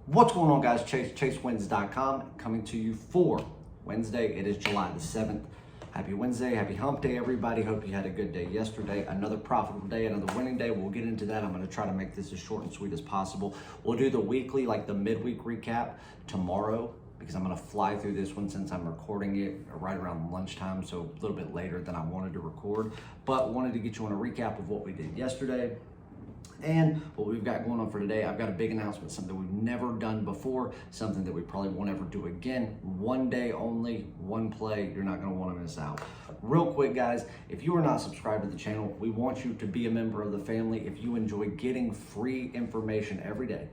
What's going on, guys? ChaseWins.com coming to you for Wednesday. It is July the 7th. Happy Wednesday, happy hump day, everybody. Hope you had a good day yesterday. Another profitable day, another winning day. We'll get into that. I'm going to try to make this as short and sweet as possible. We'll do the weekly, like the midweek recap tomorrow, because I'm going to fly through this one since I'm recording it right around lunchtime, so a little bit later than I wanted to record. But wanted to get you on a recap of what we did yesterday and what we've got going on for today. I've got a big announcement, something we've never done before, something that we probably won't ever do again. One day only, one play. You're not going to want to miss out. Real quick, guys, if you are not subscribed to the channel, we want you to be a member of the family. If you enjoy getting free information every day,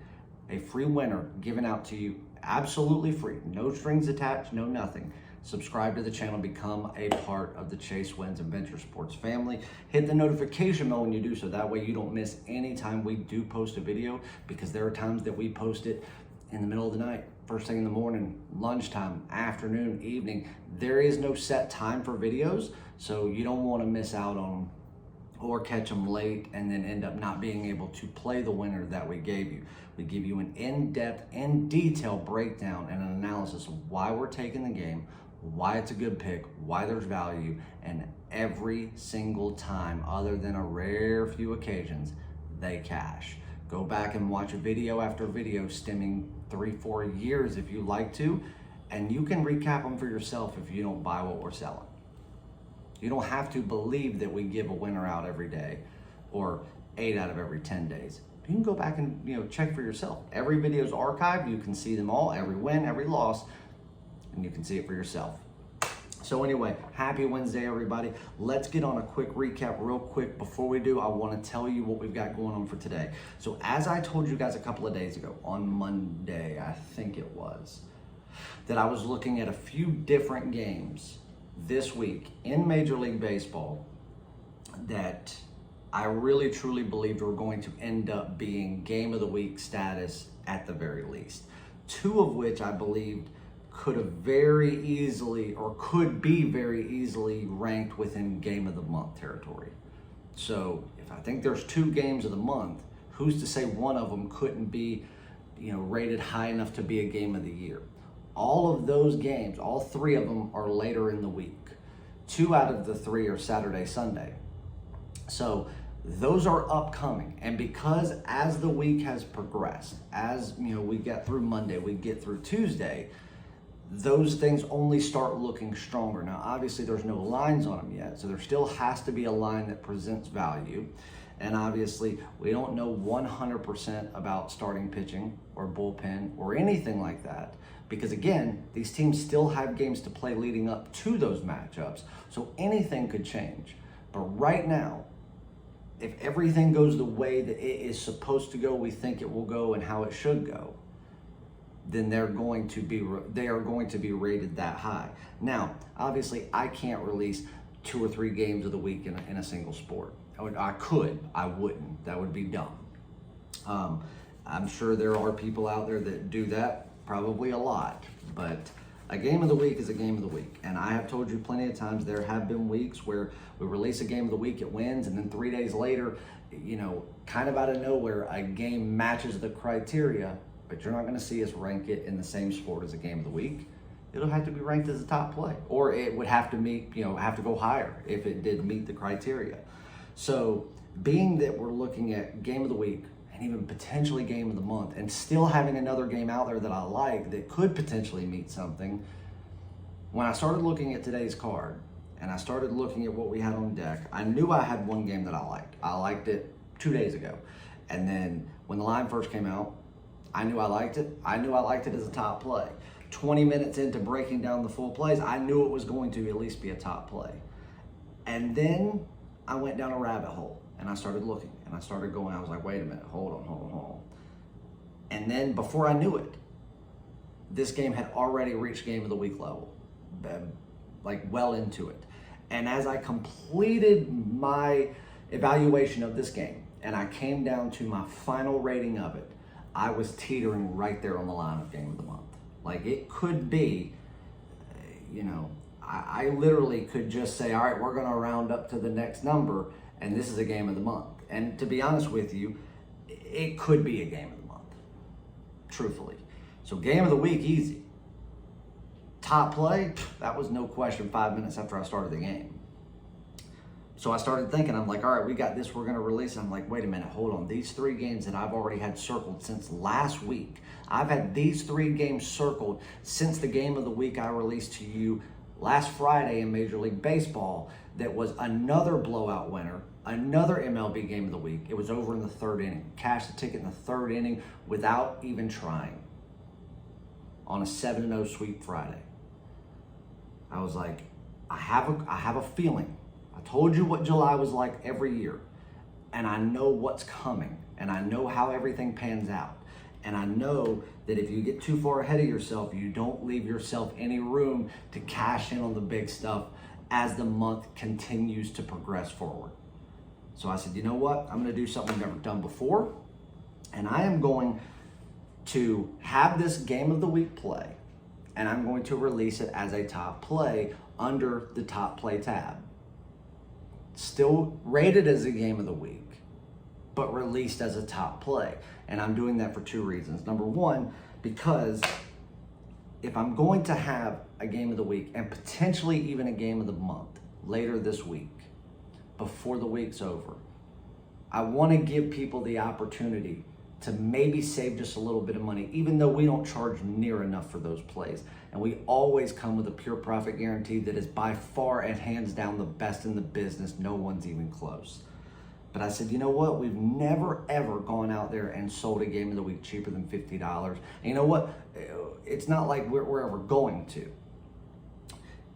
a free winner given out to you absolutely free, no strings attached, no nothing. Subscribe to the channel, become a part of the Chase Wins Adventure Sports family. Hit the notification bell when you do so. That way you don't miss any time we do post a video, because there are times that we post it in the middle of the night, first thing in the morning, lunchtime, afternoon, evening. There is no set time for videos, so you don't want to miss out on them or catch them late and then end up not being able to play the winner that we gave you. We give you an in-depth and detailed breakdown and an analysis of why we're taking the game, why it's a good pick, why there's value, and every single time, other than a rare few occasions, they cash. Go back and watch video after video stemming 3-4 years if you like to, and you can recap them for yourself if you don't buy what we're selling. You don't have to believe that we give a winner out every day or 8 out of every 10 days. You can go back and check for yourself. Every video is archived. You can see them all, every win, every loss, and you can see it for yourself. So anyway, happy Wednesday, everybody. Let's get on a quick recap real quick. Before we do, I want to tell you what we've got going on for today. So as I told you guys a couple of days ago, on Monday, I think it was, that I was looking at a few different games this week in Major League Baseball that I really truly believed were going to end up being game of the week status at the very least. 2 of which I believed could have very easily, or could be very easily, ranked within game of the month territory. So if I think there's 2 games of the month, who's to say one of them couldn't be rated high enough to be a game of the year? All of those games, all 3 of them, are later in the week. 2 out of the 3 are Saturday, Sunday. So those are upcoming. And because as the week has progressed, as we get through Monday, we get through Tuesday, those things only start looking stronger. Now, obviously there's no lines on them yet, so there still has to be a line that presents value. And obviously, we don't know 100% about starting pitching or bullpen or anything like that, because again, these teams still have games to play leading up to those matchups, so anything could change. But right now, if everything goes the way that it is supposed to go, we think it will go, and how it should go, then they are going to be rated that high. Now, obviously, I can't release 2 or 3 games of the week in a single sport. I could, I wouldn't. That would be dumb. I'm sure there are people out there that do that, probably a lot, but a game of the week is a game of the week. And I have told you plenty of times, there have been weeks where we release a game of the week, it wins, and then 3 days later, kind of out of nowhere, a game matches the criteria, but you're not gonna see us rank it in the same sport as a game of the week. It'll have to be ranked as a top play, or it would have to meet, have to go higher if it did meet the criteria. So being that we're looking at game of the week and even potentially game of the month, and still having another game out there that I like that could potentially meet something, when I started looking at today's card and I started looking at what we had on deck, I knew I had one game that I liked. I liked it 2 days ago. And then when the line first came out, I knew I liked it. I knew I liked it as a top play. 20 minutes into breaking down the full plays, I knew it was going to at least be a top play. And then I went down a rabbit hole and I started looking and I started going. I was like, wait a minute, hold on. And then before I knew it, this game had already reached game of the week level, like well into it. And as I completed my evaluation of this game and I came down to my final rating of it, I was teetering right there on the line of game of the month. Like, it could be, I literally could just say, all right, we're going to round up to the next number, and this is a game of the month. And to be honest with you, it could be a game of the month. truthfully. So game of the week, easy. Top play, that was no question 5 minutes after I started the game. So I started thinking, I'm like, all right, we got this, we're gonna release it. I'm like, wait a minute, hold on. These 3 games that I've already had circled since last week, I've had these 3 games circled since the game of the week I released to you last Friday in Major League Baseball. That was another blowout winner, another MLB game of the week. It was over in the 3rd inning. Cashed the ticket in the 3rd inning without even trying on a 7-0 sweep Friday. I was like, I have a feeling. I told you what July was like every year, and I know what's coming, and I know how everything pans out. And I know that if you get too far ahead of yourself, you don't leave yourself any room to cash in on the big stuff as the month continues to progress forward. So I said, you know what? I'm gonna do something I've never done before, and I am going to have this game of the week play, and I'm going to release it as a top play under the top play tab. Still rated as a game of the week, but released as a top play. And I'm doing that for 2 reasons. Number one, because if I'm going to have a game of the week and potentially even a game of the month later this week, before the week's over, I want to give people the opportunity to maybe save just a little bit of money, even though we don't charge near enough for those plays. And we always come with a pure profit guarantee that is by far and hands down the best in the business. No one's even close. But I said, you know what? We've never, ever gone out there and sold a game of the week cheaper than $50. And you know what? It's not like we're ever going to.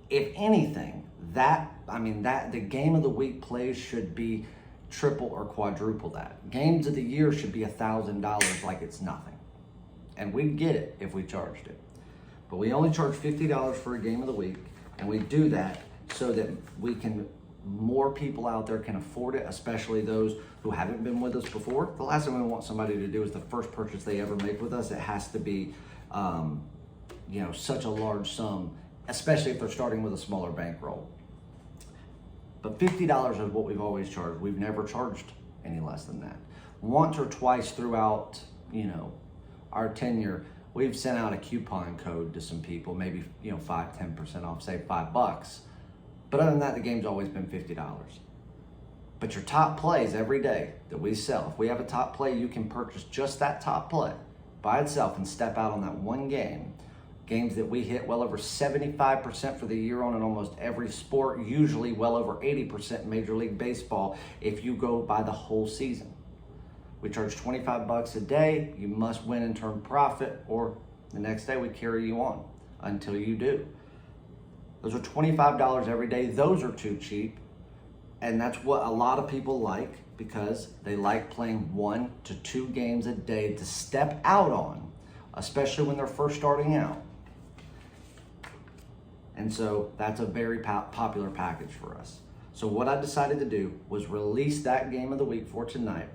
If anything, the game of the week plays should be triple or quadruple that. Games of the year should be $1,000 like it's nothing. And we'd get it if we charged it. But we only charge $50 for a game of the week, and we do that so that more people out there can afford it, especially those who haven't been with us before. The last thing we want somebody to do is the first purchase they ever make with us. It has to be, such a large sum, especially if they're starting with a smaller bankroll. But $50 is what we've always charged. We've never charged any less than that. Once or twice throughout, our tenure, we've sent out a coupon code to some people, maybe 5-10% off, say $5. But other than that, the game's always been $50. But your top plays every day that we sell, if we have a top play, you can purchase just that top play by itself and step out on that one game. Games that we hit well over 75% for the year on in almost every sport, usually well over 80% in Major League Baseball if you go by the whole season. We charge $25 a day. You must win and turn profit, or the next day we carry you on until you do. Those are $25 every day. Those are too cheap. And that's what a lot of people like, because they like playing 1 to 2 games a day to step out on, especially when they're first starting out. And so that's a very popular package for us. So what I decided to do was release that game of the week for tonight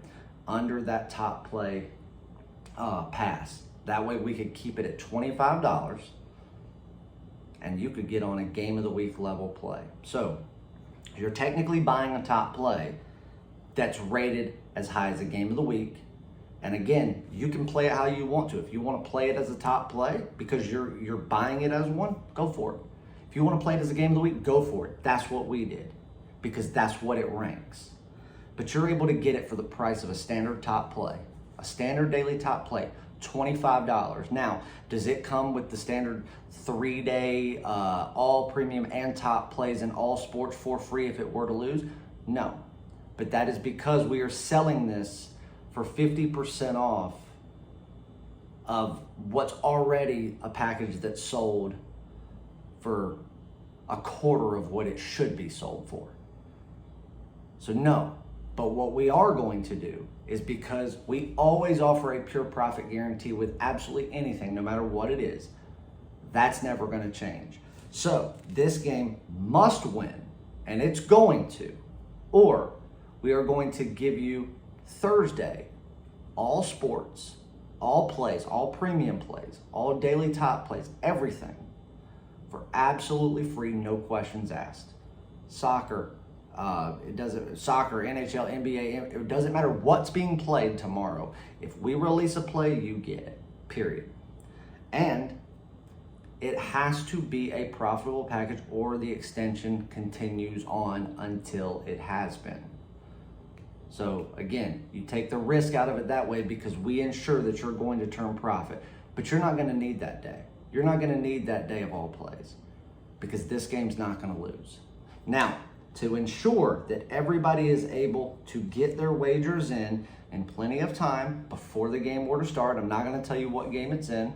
under that top play pass. That way we could keep it at $25 and you could get on a game of the week level play. So you're technically buying a top play that's rated as high as a game of the week. And again, you can play it how you want to. If you want to play it as a top play because you're buying it as one, go for it. If you want to play it as a game of the week, go for it. That's what we did, because that's what it ranks. But you're able to get it for the price of a standard top play, a standard daily top play, $25. Now, does it come with the standard 3-day all premium and top plays in all sports for free if it were to lose? No. But that is because we are selling this for 50% off of what's already a package that's sold for a quarter of what it should be sold for. So no, but what we are going to do is, because we always offer a pure profit guarantee with absolutely anything, no matter what it is, that's never going to change. So this game must win, and it's going to, or we are going to give you Thursday all sports, all plays, all premium plays, all daily top plays, everything for absolutely free, no questions asked. Soccer, soccer, NHL, NBA, it doesn't matter what's being played tomorrow. If we release a play, you get it. period. And it has to be a profitable package or the extension continues on until it has been. So again, you take the risk out of it that way because we ensure that you're going to turn profit, but you're not going to need that day. You're not going to need that day of all plays because this game's not going to lose. Now, to ensure that everybody is able to get their wagers in plenty of time before the game were to start, I'm not going to tell you what game it's in.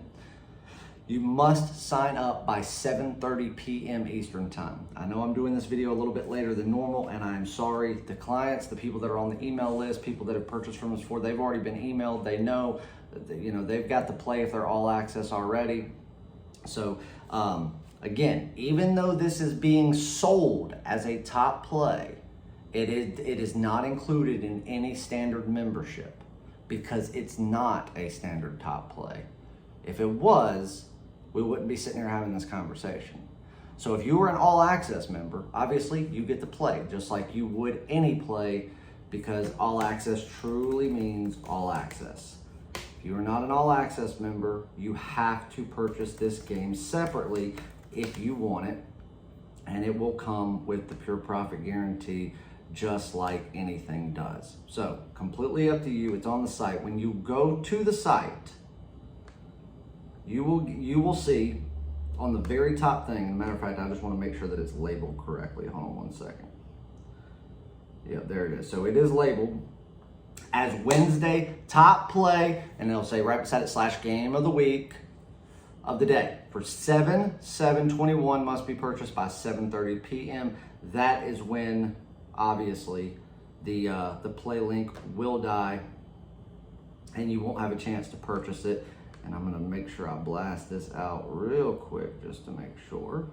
You must sign up by 7:30 p.m. Eastern time. I know I'm doing this video a little bit later than normal, and I'm sorry. The clients, the people that are on the email list, people that have purchased from us before, they've already been emailed. They know, they've got the play if they're all access already. So again, even though this is being sold as a top play, it is not included in any standard membership because it's not a standard top play. If it was, we wouldn't be sitting here having this conversation. So if you were an all access member, obviously you get to play just like you would any play because all access truly means all access. If you are not an all access member, you have to purchase this game separately if you want it, and it will come with the pure profit guarantee just like anything does. So completely up to you. It's on the site. When you go to the site, you will see on the very top thing, as a matter of fact, I just want to make sure that it's labeled correctly. Hold on one second. Yep, there it is. So it is labeled as Wednesday top play, and it'll say right beside it / game of the week of the day. For 7/7/21 must be purchased by 7:30 p.m. That is when, obviously, the play link will die, and you won't have a chance to purchase it. And I'm going to make sure I blast this out real quick just to make sure.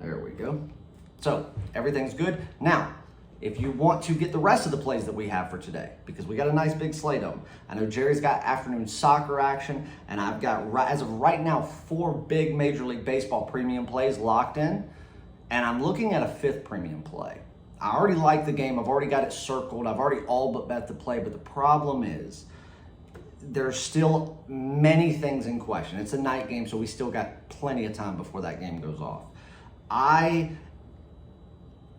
There we go. So everything's good. Now, if you want to get the rest of the plays that we have for today, because we got a nice big slate of them. I know Jerry's got afternoon soccer action, and I've got, as of right now, 4 big Major League Baseball premium plays locked in, and I'm looking at a 5th premium play. I already like the game. I've already got it circled. I've already all but bet the play, but the problem is there's still many things in question. It's a night game, so we still got plenty of time before that game goes off.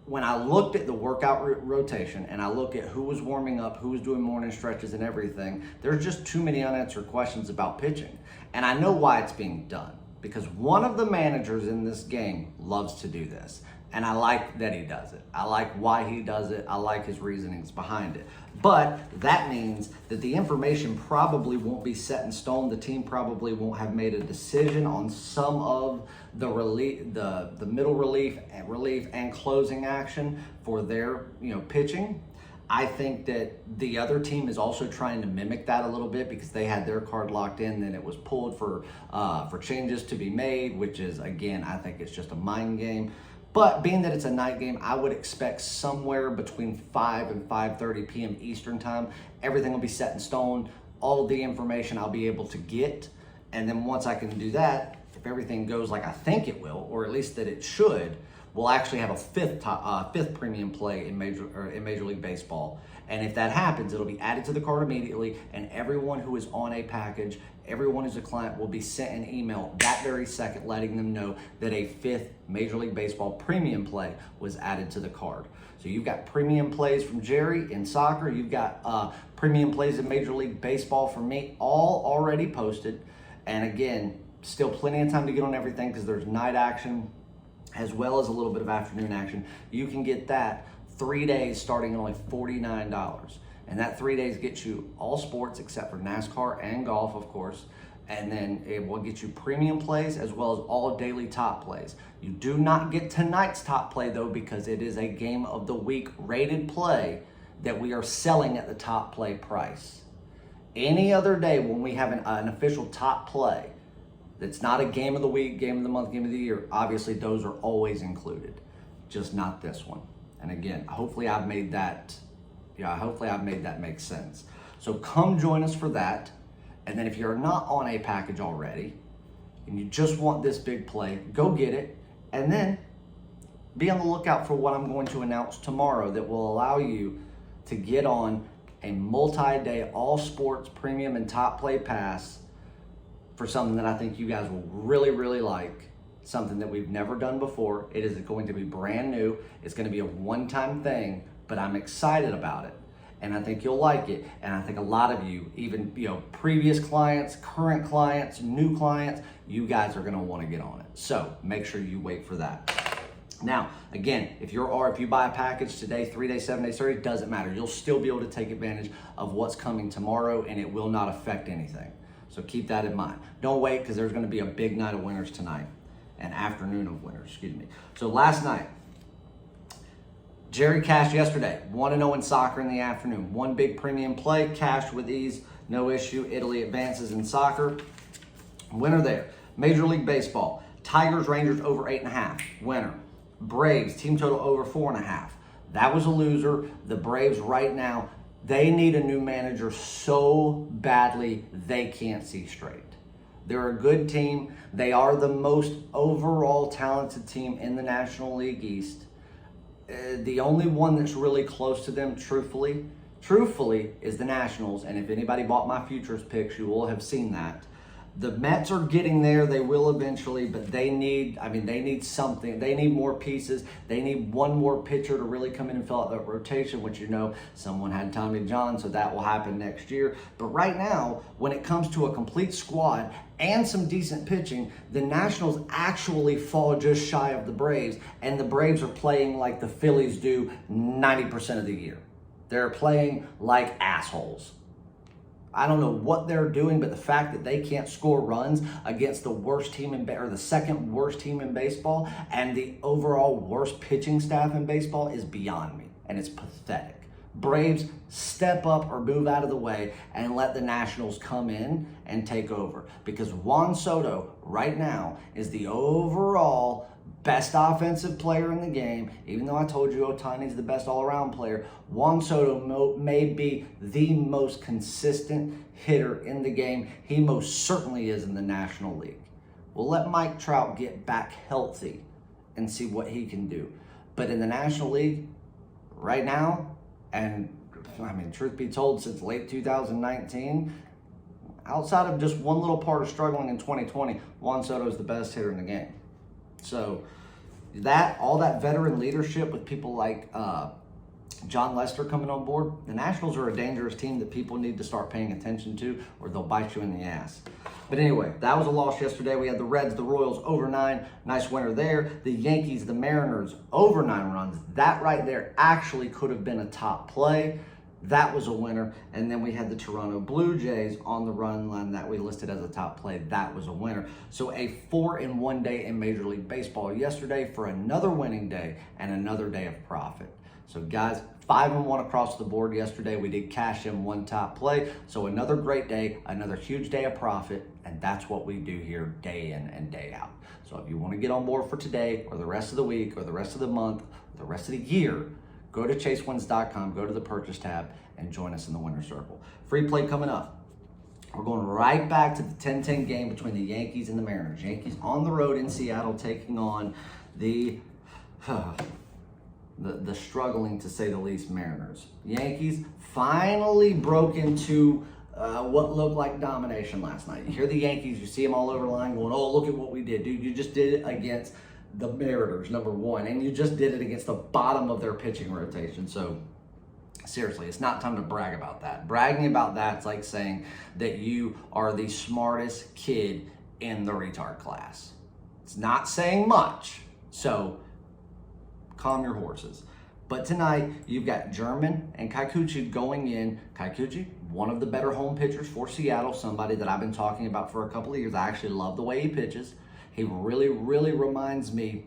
When I looked at the workout rotation and I look at who was warming up, who was doing morning stretches and everything, there's just too many unanswered questions about pitching. And I know why it's being done, because one of the managers in this game loves to do this. And I like that he does it. I like why he does it. I like his reasonings behind it. But that means that the information probably won't be set in stone. The team probably won't have made a decision on some of the middle relief and closing action for their pitching. I think that the other team is also trying to mimic that a little bit because they had their card locked in, then it was pulled for changes to be made, which is, again, I think it's just a mind game. But being that it's a night game, I would expect somewhere between 5 and 5:30 p.m. Eastern time, everything will be set in stone. All of the information I'll be able to get. And then once I can do that, if everything goes like I think it will, or at least that it should, we'll actually have a 5th premium play in Major League Baseball. And if that happens, it'll be added to the card immediately, and everyone who is on a package, everyone who's a client, will be sent an email that very second letting them know that a 5th Major League Baseball premium play was added to the card. So you've got premium plays from Jerry in soccer, you've got premium plays in Major League Baseball from me, all already posted. And again, still plenty of time to get on everything because there's night action as well as a little bit of afternoon action. You can get that 3 days starting at only $49. And that 3 days gets you all sports except for NASCAR and golf, of course. And then it will get you premium plays as well as all daily top plays. You do not get tonight's top play though, because it is a game of the week rated play that we are selling at the top play price. Any other day when we have an official top play that's not a game of the week, game of the month, game of the year, obviously those are always included, just not this one. And again, hopefully I've made that make sense. So come join us for that. And then if you're not on a package already and you just want this big play, go get it. And then be on the lookout for what I'm going to announce tomorrow that will allow you to get on a multi-day all sports premium and top play pass for something that I think you guys will really, really like. Something that we've never done before. It is going to be brand new. It's going to be a one-time thing, but I'm excited about it. And I think you'll like it. And I think a lot of you, even previous clients, current clients, new clients, you guys are going to want to get on it. So make sure you wait for that. Now, again, if you buy a package today, 3 days, 7 days, 30, doesn't matter. You'll still be able to take advantage of what's coming tomorrow, and it will not affect anything. So keep that in mind. Don't wait, because there's going to be a big night of winners tonight, an afternoon of winners, excuse me. So last night, Jerry cashed yesterday, 1-0 in soccer in the afternoon. One big premium play, cashed with ease, no issue. Italy advances in soccer. Winner there. Major League Baseball, Tigers, Rangers over 8.5, winner. Braves, team total over 4.5. That was a loser. The Braves right now, they need a new manager so badly they can't see straight. They're a good team. They are the most overall talented team in the National League East. The only one that's really close to them, truthfully, is the Nationals. And if anybody bought my futures picks, you will have seen that. The Mets are getting there. They will eventually, but they need something. They need more pieces. They need one more pitcher to really come in and fill out that rotation, which someone had Tommy John, so that will happen next year. But right now, when it comes to a complete squad and some decent pitching, the Nationals actually fall just shy of the Braves, and the Braves are playing like the Phillies do 90% of the year. They're playing like assholes. I don't know what they're doing, but the fact that they can't score runs against the worst team or the second worst team in baseball and the overall worst pitching staff in baseball is beyond me, and it's pathetic. Braves, step up or move out of the way and let the Nationals come in and take over, because Juan Soto right now is the overall best offensive player in the game. Even though I told you Ohtani's the best all-around player, Juan Soto may be the most consistent hitter in the game. He most certainly is in the National League. We'll let Mike Trout get back healthy and see what he can do. But in the National League right now, and truth be told, since late 2019, outside of just one little part of struggling in 2020, Juan Soto is the best hitter in the game. So all that veteran leadership with people like John Lester coming on board, the Nationals are a dangerous team that people need to start paying attention to, or they'll bite you in the ass. But anyway, that was a loss yesterday. We had the Reds, the Royals over 9. Nice winner there. The Yankees, the Mariners over 9 runs. That right there actually could have been a top play. That was a winner. And then we had the Toronto Blue Jays on the run line that we listed as a top play. That was a winner. So a 4-in-1 day in Major League Baseball yesterday for another winning day and another day of profit. So guys, 5-1 across the board yesterday. We did cash in one top play. So another great day, another huge day of profit. And that's what we do here day in and day out. So if you want to get on board for today or the rest of the week or the rest of the month or the rest of the year, go to chasewins.com, go to the purchase tab, and join us in the winner's circle. Free play coming up. We're going right back to the 10-10 game between the Yankees and the Mariners. Yankees on the road in Seattle taking on the struggling, to say the least, Mariners. Yankees finally broke into what looked like domination last night. You hear the Yankees, you see them all over the line going, oh, look at what we did. Dude, you just did it against the Mariners, number one, and you just did it against the bottom of their pitching rotation. So seriously, it's not time to brag about that. Bragging about that's like saying that you are the smartest kid in the retard class. It's not saying much, so calm your horses. But tonight, you've got German and Kikuchi going in. Kikuchi, one of the better home pitchers for Seattle, somebody that I've been talking about for a couple of years. I actually love the way he pitches. He really, really reminds me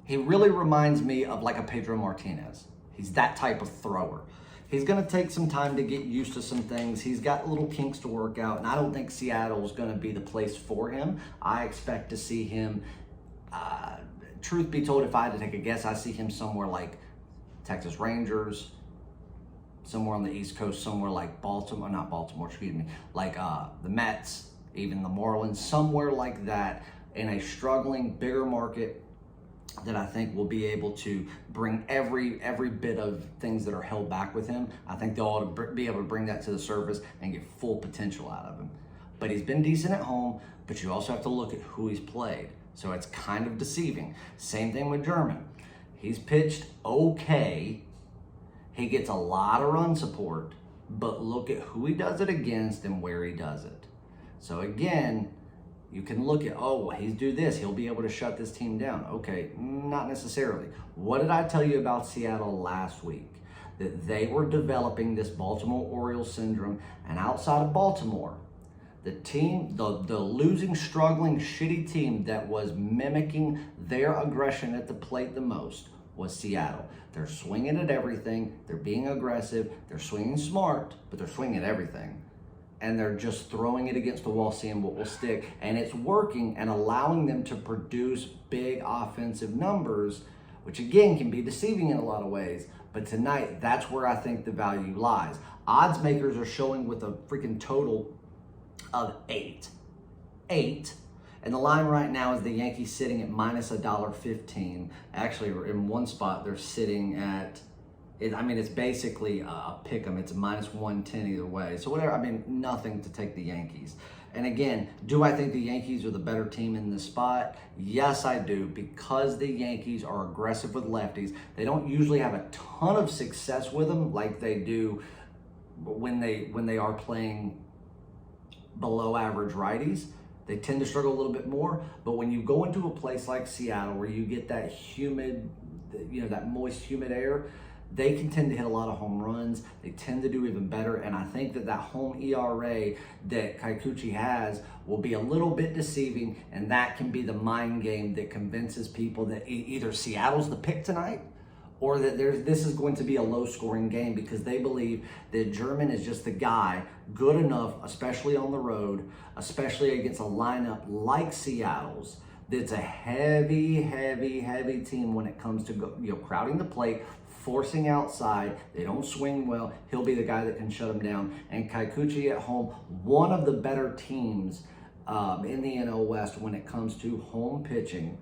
of like a Pedro Martinez. He's that type of thrower. He's going to take some time to get used to some things. He's got little kinks to work out, and I don't think Seattle is going to be the place for him. I expect to see him, truth be told, if I had to take a guess, I see him somewhere like Texas Rangers, somewhere on the East Coast, somewhere like like the Mets, even the Marlins, somewhere like that, in a struggling, bigger market that I think will be able to bring every bit of things that are held back with him. I think they'll be able to bring that to the surface and get full potential out of him. But he's been decent at home, but you also have to look at who he's played. So it's kind of deceiving. Same thing with German. He's pitched okay. He gets a lot of run support, but look at who he does it against and where he does it. So again, you can look at, oh, he's do this, he'll be able to shut this team down. Okay, not necessarily. What did I tell you about Seattle last week? That they were developing this Baltimore Orioles syndrome, and outside of Baltimore, the team, the losing, struggling, shitty team that was mimicking their aggression at the plate the most was Seattle. They're swinging at everything, they're being aggressive, they're swinging smart, but they're swinging at everything. And they're just throwing it against the wall, seeing what will stick. And it's working and allowing them to produce big offensive numbers, which again can be deceiving in a lot of ways. But tonight, that's where I think the value lies. Odds makers are showing with a freaking total of 8. 8. And the line right now is the Yankees sitting at minus $1.15. Actually, in one spot, they're sitting at, it's basically a pick 'em. It's a minus 110 either way. So whatever, nothing to take the Yankees. And again, do I think the Yankees are the better team in this spot? Yes, I do, because the Yankees are aggressive with lefties. They don't usually have a ton of success with them like they do when they are playing below average righties. They tend to struggle a little bit more, but when you go into a place like Seattle where you get that humid, that moist, humid air, they can tend to hit a lot of home runs. They tend to do even better, and I think that home ERA that Kikuchi has will be a little bit deceiving, and that can be the mind game that convinces people that either Seattle's the pick tonight or that this is going to be a low-scoring game because they believe that German is just the guy good enough, especially on the road, especially against a lineup like Seattle's, that's a heavy team when it comes to crowding the plate, forcing outside. They don't swing well. He'll be the guy that can shut them down. And Kikuchi at home, one of the better teams in the NL West when it comes to home pitching,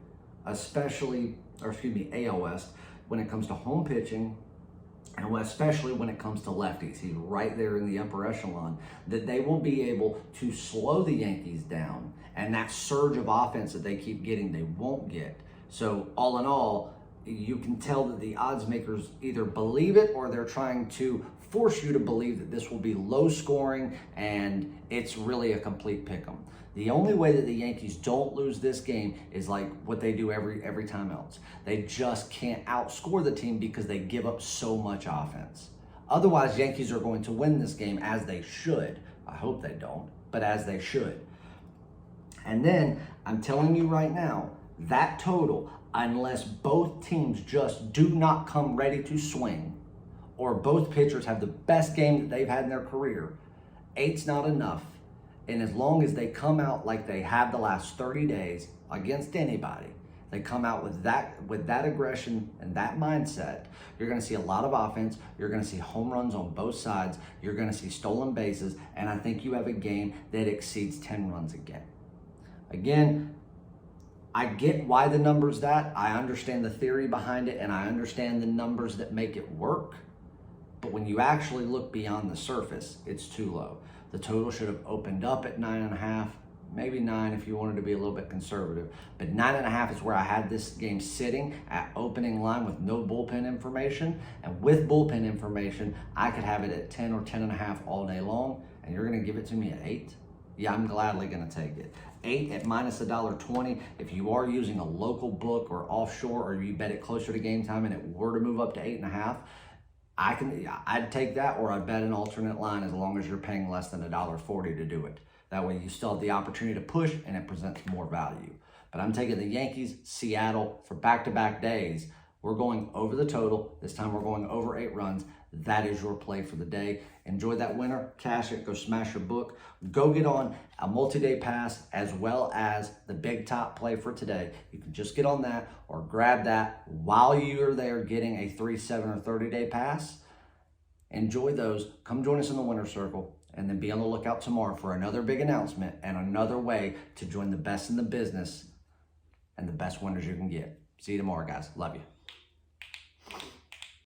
AL West, when it comes to home pitching, and especially when it comes to lefties. He's right there in the upper echelon, that they will be able to slow the Yankees down, and that surge of offense that they keep getting, they won't get. So all in all, you can tell that the odds makers either believe it or they're trying to force you to believe that this will be low scoring and it's really a complete pick 'em. The only way that the Yankees don't lose this game is like what they do every time else. They just can't outscore the team because they give up so much offense. Otherwise, Yankees are going to win this game as they should. I hope they don't, but as they should. And then I'm telling you right now, that total, unless both teams just do not come ready to swing, or both pitchers have the best game that they've had in their career, 8's not enough. And as long as they come out like they have the last 30 days against anybody, they come out with that aggression and that mindset, you're going to see a lot of offense. You're going to see home runs on both sides. You're going to see stolen bases. And I think you have a game that exceeds 10 runs again. Again, I get why the number's that. I understand the theory behind it, and I understand the numbers that make it work. But when you actually look beyond the surface, it's too low. The total should have opened up at 9.5, maybe 9 if you wanted to be a little bit conservative. But 9.5 is where I had this game sitting at opening line with no bullpen information. And with bullpen information, I could have it at 10 or 10.5 all day long. And you're going to give it to me at 8? Yeah, I'm gladly going to take it. 8 at minus $1.20. If you are using a local book or offshore, or you bet it closer to game time and it were to move up to 8.5, I'd take that, or I'd bet an alternate line as long as you're paying less than $1.40 to do it. That way you still have the opportunity to push and it presents more value. But I'm taking the Yankees, Seattle for back-to-back days. We're going over the total. This time we're going over 8 runs. That is your play for the day. Enjoy that winner, cash it, go smash your book. Go get on a multi-day pass as well as the big top play for today. You can just get on that or grab that while you're there getting a 3, 7, or 30-day pass. Enjoy those. Come join us in the winner's circle, and then be on the lookout tomorrow for another big announcement and another way to join the best in the business and the best winners you can get. See you tomorrow, guys. Love you.